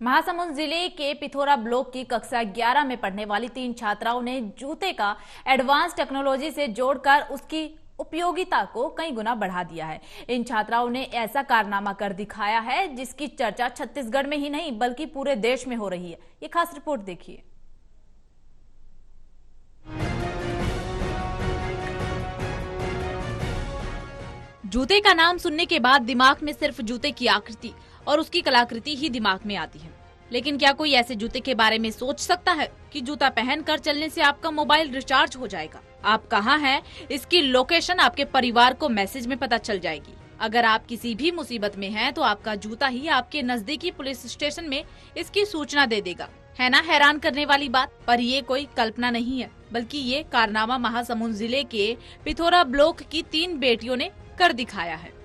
महासमुंद जिले के पिथौरा ब्लॉक की कक्षा 11 में पढ़ने वाली 3 छात्राओं ने जूते का एडवांस टेक्नोलॉजी से जोड़कर उसकी उपयोगिता को कई गुना बढ़ा दिया है। इन छात्राओं ने ऐसा कारनामा कर दिखाया है जिसकी चर्चा छत्तीसगढ़ में ही नहीं बल्कि पूरे देश में हो रही है। ये खास रिपोर्ट देखिए। जूते का नाम सुनने के बाद दिमाग में सिर्फ जूते की आकृति और उसकी कलाकृति ही दिमाग में आती है, लेकिन क्या कोई ऐसे जूते के बारे में सोच सकता है कि जूता पहनकर चलने से आपका मोबाइल रिचार्ज हो जाएगा? आप कहाँ हैं, इसकी लोकेशन आपके परिवार को मैसेज में पता चल जाएगी। अगर आप किसी भी मुसीबत में हैं, तो आपका जूता ही आपके नजदीकी पुलिस स्टेशन में इसकी सूचना दे देगा। है ना हैरान करने वाली बात? पर ये कोई कल्पना नहीं है, बल्कि ये कारनामा महासमुंद जिले के पिथौरा ब्लॉक की 3 बेटियों ने कर दिखाया है।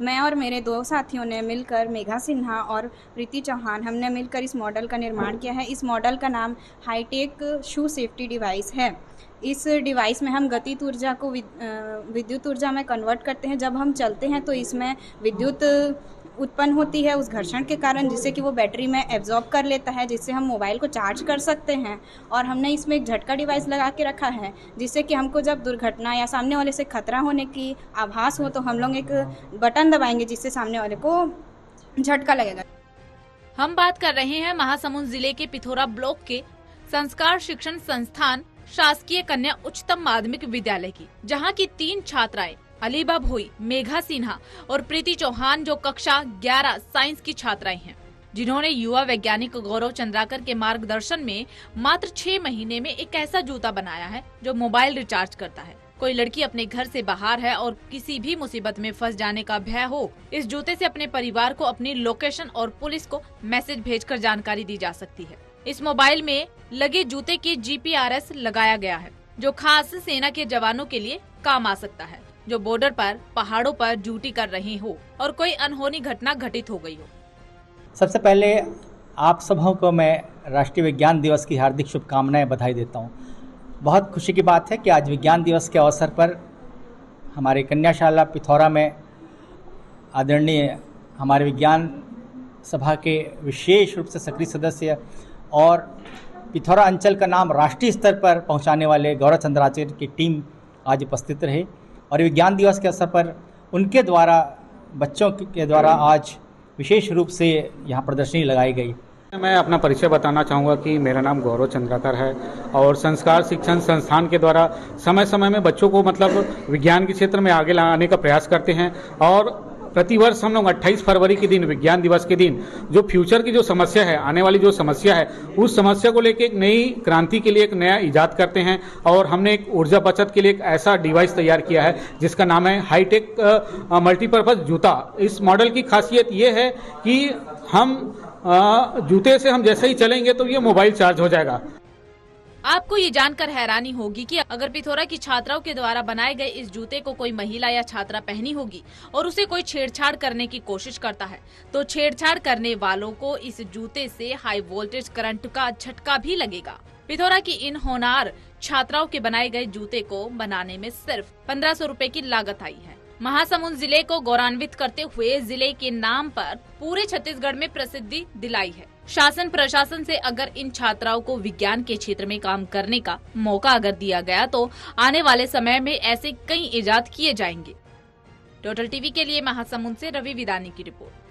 मैं और मेरे 2 साथियों ने मिलकर, मेघा सिन्हा और प्रीति चौहान, हमने मिलकर इस मॉडल का निर्माण किया है। इस मॉडल का नाम हाईटेक शू सेफ्टी डिवाइस है। इस डिवाइस में हम गतिज ऊर्जा को विद्युत ऊर्जा में कन्वर्ट करते हैं। जब हम चलते हैं तो इसमें विद्युत उत्पन्न होती है उस घर्षण के कारण, जिससे कि वो बैटरी में एब्जॉर्ब कर लेता है, जिससे हम मोबाइल को चार्ज कर सकते हैं। और हमने इसमें एक झटका डिवाइस लगा के रखा है, जिससे कि हमको जब दुर्घटना या सामने वाले से खतरा होने की आभास हो तो हम लोग एक बटन दबाएंगे जिससे सामने वाले को झटका लगेगा। हम बात कर रहे हैं महासमुंद जिले के पिथौरा ब्लॉक के संस्कार शिक्षण संस्थान शासकीय कन्या उच्चतम माध्यमिक विद्यालय की, जहां की 3 छात्राएं अलीबा भोई, मेघा सिन्हा और प्रीति चौहान, जो कक्षा 11 साइंस की छात्राएं हैं, जिन्होंने युवा वैज्ञानिक गौरव चंद्राकर के मार्गदर्शन में मात्र 6 महीने में एक ऐसा जूता बनाया है जो मोबाइल रिचार्ज करता है। कोई लड़की अपने घर से बाहर है और किसी भी मुसीबत में फंस जाने का भय हो, इस जूते से अपने परिवार को अपनी लोकेशन और पुलिस को मैसेज भेजकर जानकारी दी जा सकती है। इस मोबाइल में लगे जूते के जीपीआरएस लगाया गया है, जो खास सेना के जवानों के लिए काम आ सकता है, जो बॉर्डर पर, पहाड़ों पर ड्यूटी कर रहे हो और कोई अनहोनी घटना घटित हो गई हो। सबसे पहले आप सबों को मैं राष्ट्रीय विज्ञान दिवस की हार्दिक शुभकामनाएं, बधाई देता हूं। बहुत खुशी की बात है कि आज विज्ञान दिवस के अवसर पर हमारे कन्याशाला पिथौरा में आदरणीय हमारे विज्ञान सभा के विशेष रूप से सक्रिय सदस्य और पिथौरा अंचल का नाम राष्ट्रीय स्तर पर पहुंचाने वाले गौरव चंद्राकर की टीम आज उपस्थित रहे और विज्ञान दिवस के अवसर पर उनके द्वारा, बच्चों के द्वारा आज विशेष रूप से यहाँ प्रदर्शनी लगाई गई। मैं अपना परिचय बताना चाहूँगा कि मेरा नाम गौरव चंद्राकर है और संस्कार शिक्षण संस्थान के द्वारा समय समय में बच्चों को विज्ञान के क्षेत्र में आगे लाने का प्रयास करते हैं। और प्रतिवर्ष हम लोग 28 फरवरी के दिन, विज्ञान दिवस के दिन, जो फ्यूचर की जो समस्या है, आने वाली जो समस्या है, उस समस्या को लेकर एक नई क्रांति के लिए एक नया इजाद करते हैं। और हमने एक ऊर्जा बचत के लिए एक ऐसा डिवाइस तैयार किया है जिसका नाम है हाईटेक मल्टीपर्पज जूता। इस मॉडल की खासियत ये है कि हम जूते से हम जैसे ही चलेंगे तो ये मोबाइल चार्ज हो जाएगा। आपको ये जानकर हैरानी होगी कि अगर पिथौरा की छात्राओं के द्वारा बनाए गए इस जूते को कोई महिला या छात्रा पहनी होगी और उसे कोई छेड़छाड़ करने की कोशिश करता है, तो छेड़छाड़ करने वालों को इस जूते से हाई वोल्टेज करंट का झटका भी लगेगा। पिथौरा की इन होनहार छात्राओं के बनाए गए जूते को बनाने में सिर्फ 1500 रुपए की लागत आई है। महासमुंद जिले को गौरवान्वित करते हुए जिले के नाम पर पूरे छत्तीसगढ़ में प्रसिद्धि दिलाई है। शासन प्रशासन से अगर इन छात्राओं को विज्ञान के क्षेत्र में काम करने का मौका अगर दिया गया तो आने वाले समय में ऐसे कई इजाद किए जाएंगे। टोटल टीवी के लिए महासमुंद से रवि विदानी की रिपोर्ट।